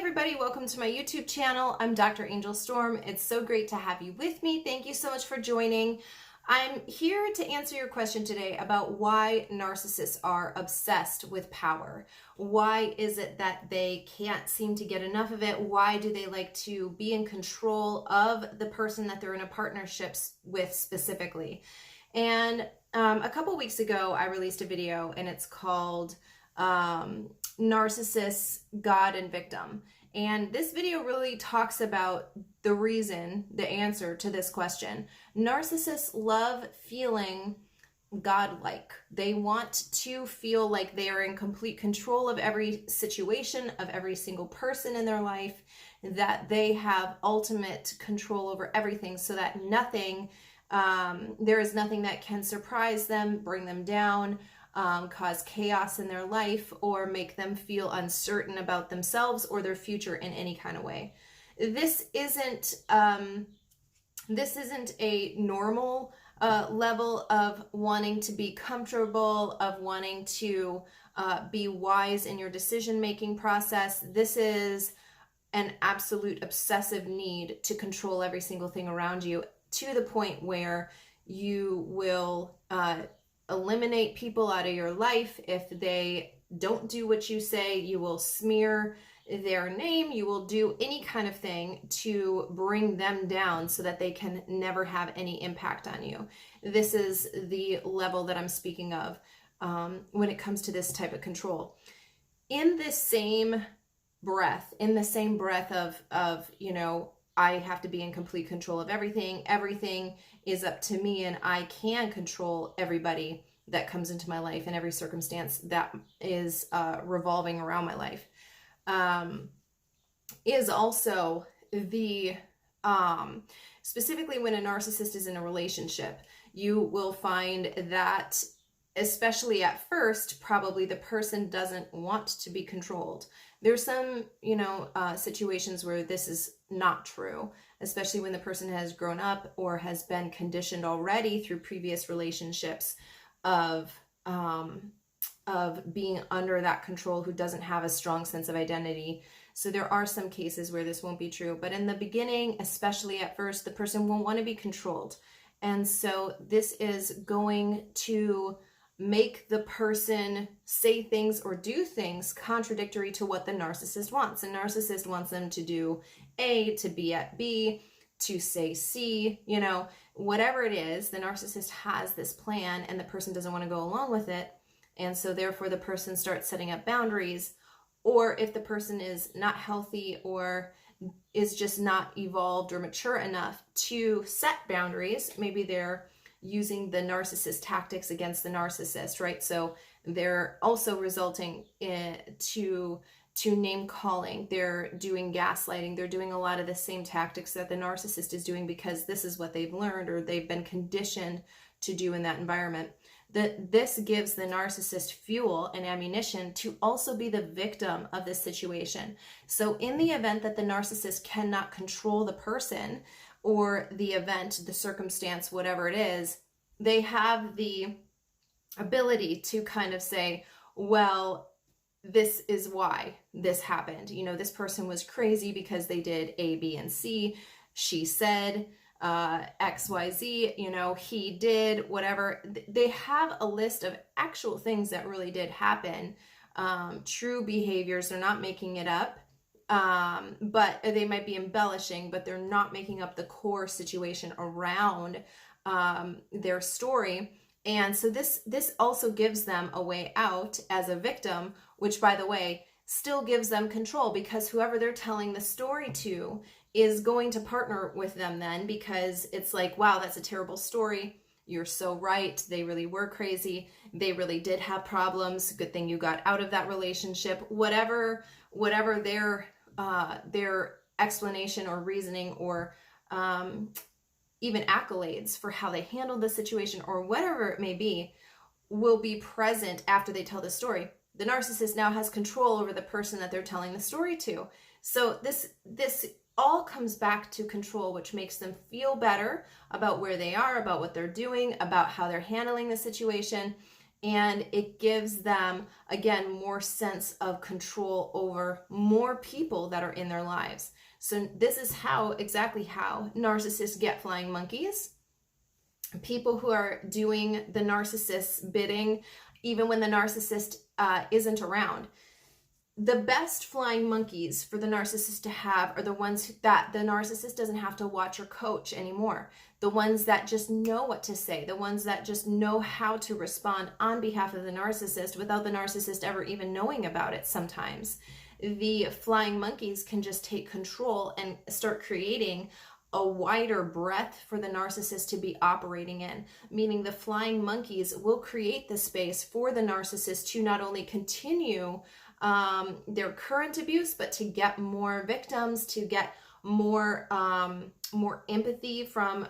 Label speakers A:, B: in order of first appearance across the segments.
A: everybody, welcome to my YouTube channel. I'm Dr. Angel Storm. It's so great to have you with me. Thank you so much for joining. I'm here to answer your question today about why narcissists are obsessed with power. Why is it that they can't seem to get enough of it? Why do they like to be in control of the person that they're in a partnership with specifically? And a couple weeks ago, I released a video and it's called Narcissists, God, and Victim. And this video really talks about the answer to this question. Narcissists love feeling godlike. They want to feel like they are in complete control of every situation, of every single person in their life, that they have ultimate control over everything, so that there is nothing that can surprise them, bring them down, cause chaos in their life, or make them feel uncertain about themselves or their future in any kind of way. This isn't a normal level of wanting to be comfortable, of wanting to be wise in your decision-making process. This is an absolute obsessive need to control every single thing around you, to the point where you will eliminate people out of your life if they don't do what you say. You will smear their name. You will do any kind of thing to bring them down so that they can never have any impact on you. This is the level that I'm speaking of when it comes to this type of control. In the same breath of, you know, I have to be in complete control of everything. Everything is up to me, and I can control everybody that comes into my life and every circumstance that is revolving around my life. Is also the, specifically when a narcissist is in a relationship, you will find that, especially at first, probably the person doesn't want to be controlled. There's some, situations where this is not true, especially when the person has grown up or has been conditioned already through previous relationships of being under that control, who doesn't have a strong sense of identity. So there are some cases where this won't be true, but in the beginning, especially at first, the person won't want to be controlled. And so this is going to make the person say things or do things contradictory to what the narcissist wants. A narcissist wants them to do A, to be at B, to say C, whatever it is. The narcissist has this plan and the person doesn't want to go along with it. And so therefore the person starts setting up boundaries. Or if the person is not healthy or is just not evolved or mature enough to set boundaries, maybe they're using the narcissist tactics against the narcissist, right? So they're also resulting to name calling. They're doing gaslighting. They're doing a lot of the same tactics that the narcissist is doing, because this is what they've learned or they've been conditioned to do in that environment. This gives the narcissist fuel and ammunition to also be the victim of this situation. So in the event that the narcissist cannot control the person or the event, the circumstance, whatever it is, they have the ability to kind of say, well, this is why this happened. This person was crazy because they did A, B, and C. She said X, Y, Z, he did whatever. They have a list of actual things that really did happen, true behaviors. They're not making it up. But they might be embellishing, but they're not making up the core situation around their story. And so this also gives them a way out as a victim, which, by the way, still gives them control, because whoever they're telling the story to is going to partner with them then, because it's like, wow, that's a terrible story. You're so right. They really were crazy. They really did have problems. Good thing you got out of that relationship. Whatever their explanation or reasoning or even accolades for how they handled the situation or whatever it may be will be present after they tell the story. The narcissist now has control over the person that they're telling the story to. So this all comes back to control, which makes them feel better about where they are, about what they're doing, about how they're handling the situation. And it gives them, again, more sense of control over more people that are in their lives. So this is exactly how narcissists get flying monkeys. People who are doing the narcissist's bidding, even when the narcissist isn't around. The best flying monkeys for the narcissist to have are the ones that the narcissist doesn't have to watch or coach anymore. The ones that just know what to say, the ones that just know how to respond on behalf of the narcissist without the narcissist ever even knowing about it sometimes. The flying monkeys can just take control and start creating a wider breadth for the narcissist to be operating in, meaning the flying monkeys will create the space for the narcissist to not only continue their current abuse, but to get more victims, to get more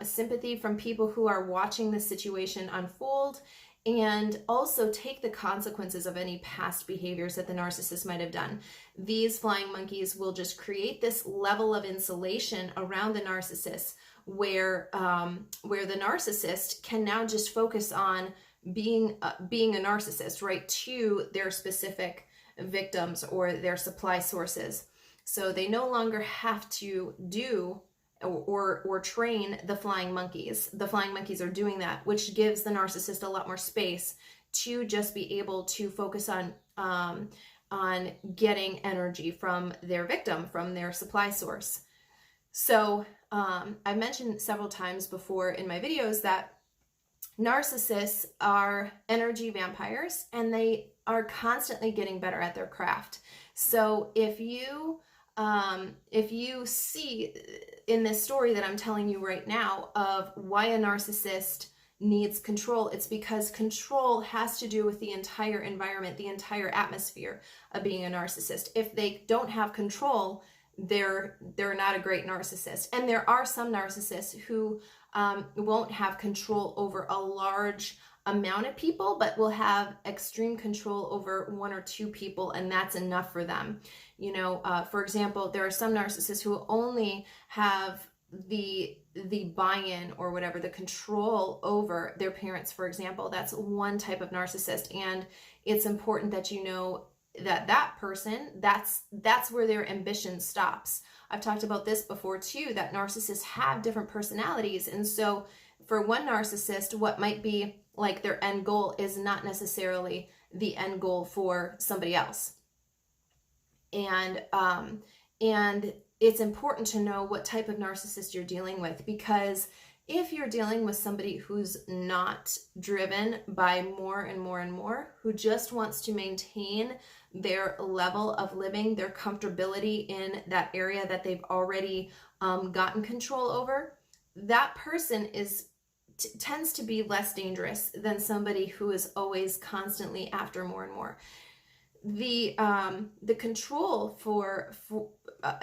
A: sympathy from people who are watching the situation unfold, and also take the consequences of any past behaviors that the narcissist might have done. These flying monkeys will just create this level of insulation around the narcissist where the narcissist can now just focus on being a narcissist, right, to their specific victims or their supply sources. So they no longer have to do or train the flying monkeys. The flying monkeys are doing that, which gives the narcissist a lot more space to just be able to focus on getting energy from their victim, from their supply source. So I've mentioned several times before in my videos that narcissists are energy vampires, and they are constantly getting better at their craft. So if you see in this story that I'm telling you right now of why a narcissist needs control, it's because control has to do with the entire environment, the entire atmosphere of being a narcissist. If they don't have control, they're not a great narcissist. And there are some narcissists who won't have control over a large amount of people, but will have extreme control over one or two people, and that's enough for them. You know, for example, there are some narcissists who only have the buy-in or whatever, the control over their parents, for example. That's one type of narcissist, and it's important that you know that person, that's where their ambition stops. I've talked about this before too, that narcissists have different personalities, and so for one narcissist, what might be like their end goal is not necessarily the end goal for somebody else. And it's important to know what type of narcissist you're dealing with, because if you're dealing with somebody who's not driven by more and more and more, who just wants to maintain their level of living, their comfortability in that area that they've already gotten control over, that person tends to be less dangerous than somebody who is always constantly after more and more. The control for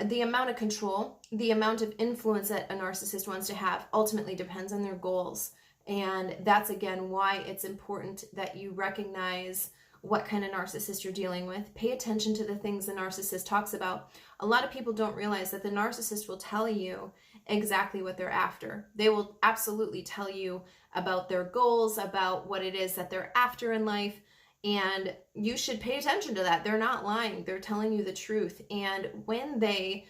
A: the amount of control, the amount of influence that a narcissist wants to have ultimately depends on their goals. And that's, again, why it's important that you recognize what kind of narcissist you're dealing with. Pay attention to the things the narcissist talks about. A lot of people don't realize that the narcissist will tell you exactly what they're after. They will absolutely tell you about their goals, about what it is that they're after in life. And you should pay attention to that. They're not lying. They're telling you the truth. And when they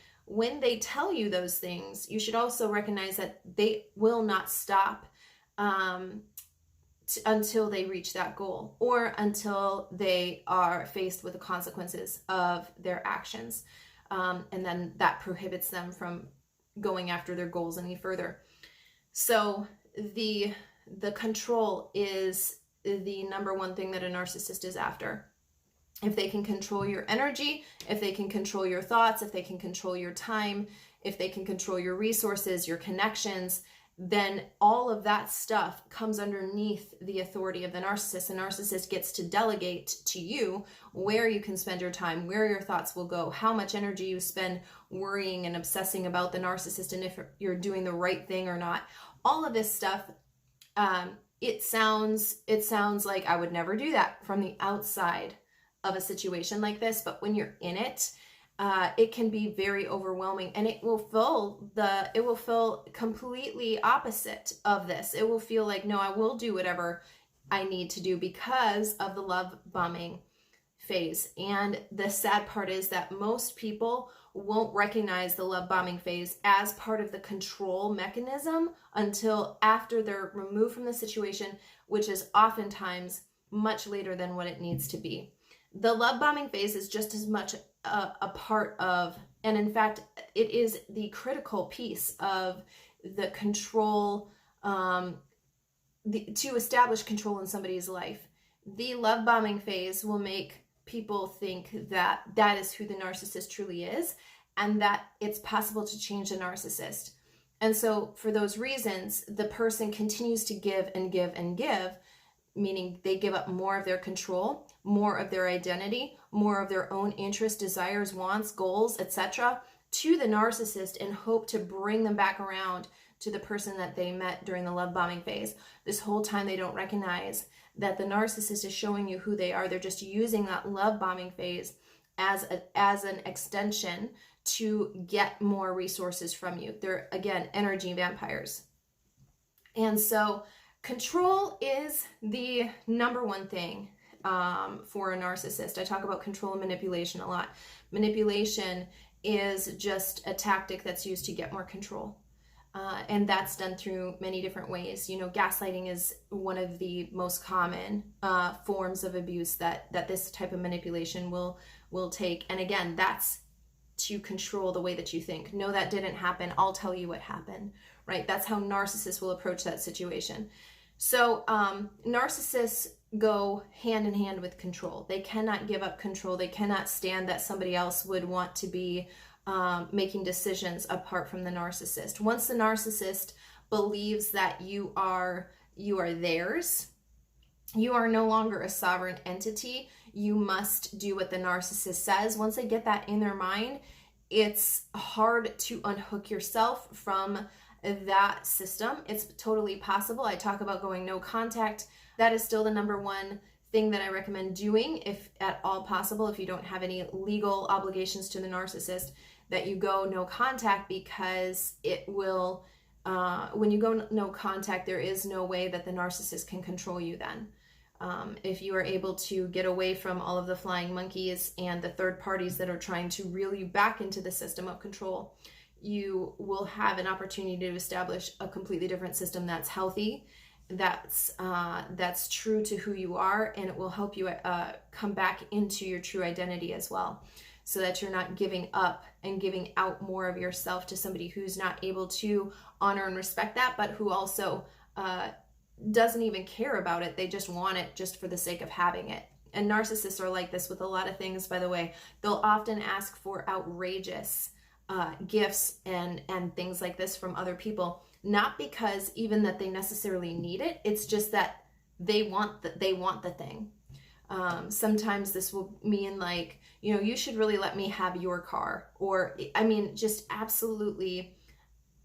A: tell you those things, you should also recognize that they will not stop until they reach that goal, or until they are faced with the consequences of their actions. And then that prohibits them from going after their goals any further. So the control is the number one thing that a narcissist is after. If they can control your energy, if they can control your thoughts, if they can control your time, if they can control your resources, your connections, then all of that stuff comes underneath the authority of the narcissist. The narcissist gets to delegate to you where you can spend your time, where your thoughts will go, how much energy you spend worrying and obsessing about the narcissist, and if you're doing the right thing or not. All of this stuff, it sounds like I would never do that from the outside of a situation like this, but when you're in it, it can be very overwhelming, and it will feel completely opposite of this. It will feel like, no, I will do whatever I need to do because of the love bombing phase. And the sad part is that most people won't recognize the love bombing phase as part of the control mechanism until after they're removed from the situation, which is oftentimes much later than what it needs to be. The love bombing phase is just as much a part of, and in fact, it is the critical piece of the control, to establish control in somebody's life. The love bombing phase will make people think that that is who the narcissist truly is, and that it's possible to change a narcissist. And so for those reasons, the person continues to give and give and give, meaning they give up more of their control, more of their identity, more of their own interests, desires, wants, goals, etc., to the narcissist in hope to bring them back around to the person that they met during the love bombing phase. This whole time they don't recognize that the narcissist is showing you who they are. They're just using that love bombing phase as an extension to get more resources from you. They're, again, energy vampires. And so control is the number one thing for a narcissist. I talk about control and manipulation a lot. Manipulation is just a tactic that's used to get more control. And that's done through many different ways. You know, gaslighting is one of the most common forms of abuse that this type of manipulation will take. And again, that's to control the way that you think. No, that didn't happen. I'll tell you what happened, right? That's how narcissists will approach that situation. So narcissists go hand in hand with control. They cannot give up control. They cannot stand that somebody else would want to be making decisions apart from the narcissist. Once the narcissist believes that you are theirs, you are no longer a sovereign entity. You must do what the narcissist says. Once they get that in their mind, it's hard to unhook yourself from that system. It's totally possible. I talk about going no contact. That is still the number one thing that I recommend doing, if at all possible, if you don't have any legal obligations to the narcissist, that you go no contact, because it will, when you go no contact, there is no way that the narcissist can control you then. If you are able to get away from all of the flying monkeys and the third parties that are trying to reel you back into the system of control, you will have an opportunity to establish a completely different system that's healthy, that's true to who you are, and it will help you come back into your true identity as well, so that you're not giving up and giving out more of yourself to somebody who's not able to honor and respect that, but who also doesn't even care about it. They just want it just for the sake of having it. And narcissists are like this with a lot of things, by the way. They'll often ask for outrageous gifts and things like this from other people, not because even that they necessarily need it. It's just that they want the thing. Sometimes this will mean like, you know, you should really let me have your car, or I mean, just absolutely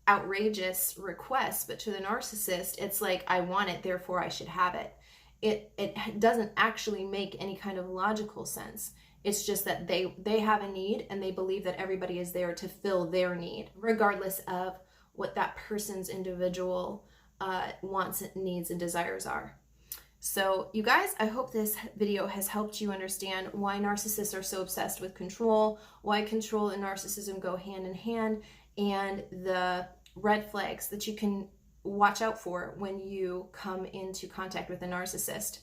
A: outrageous requests. But to the narcissist, it's like, I want it, therefore I should have it. It doesn't actually make any kind of logical sense. It's just that they have a need, and they believe that everybody is there to fill their need, regardless of what that person's individual wants, needs, and desires are. So you guys, I hope this video has helped you understand why narcissists are so obsessed with control, why control and narcissism go hand in hand, and the red flags that you can watch out for when you come into contact with a narcissist.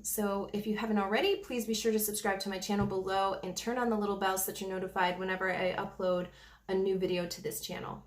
A: So if you haven't already, please be sure to subscribe to my channel below and turn on the little bell so that you're notified whenever I upload a new video to this channel.